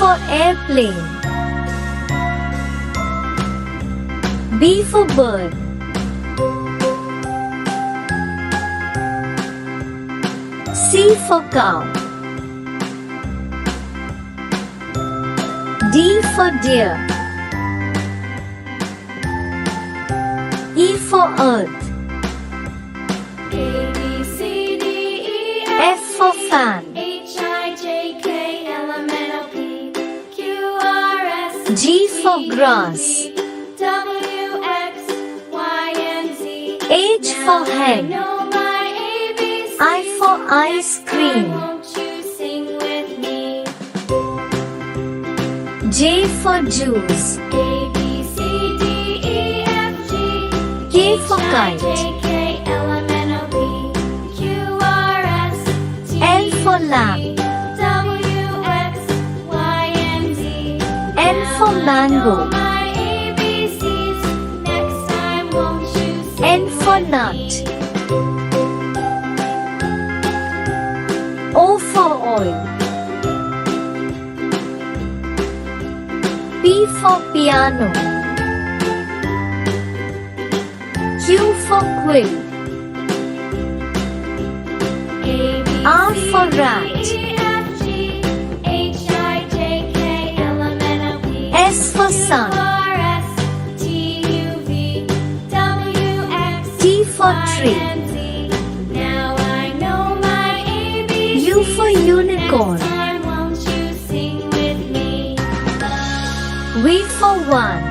for airplane. B for bird. C for cow. D for deer. E for earth. A, B, C, D, E, F for fan. H, I, J, K, L, M, N, O, P, Q, R, S, G for grass. W, X, Y, and Z. H for I hen. know my ABCs. I for ice cream. Won't you sing with me? J for juice. A, B, C, D, E, F, G. K for H, I, kite. J, K, L, M, N, O, P, Q, R, S, T, L for U, lamb. V, W, X, Y, and Z. N for mango. My ABCs. Next time, won't you sing N for with nut. me? O for oil. P for piano. Q for quill. A, B, R C, for D, rat. E, F, G, H, I, J, K, L, M, N, O, P, S for Q, sun. R, S, T, U, V, W, X, T for Y, tree. and Z. Now I know my ABCs. U for unicorn. Next time, won't you sing with me? V for one.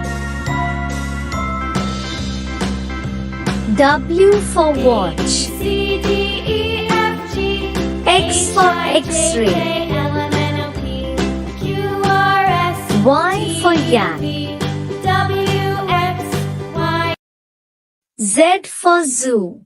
W for watch. C, D, E, F, G, X for X-ray. K, L, M, N, O, P, Q, R, S, Y for yak. V, W, X, Y. Z for zoo.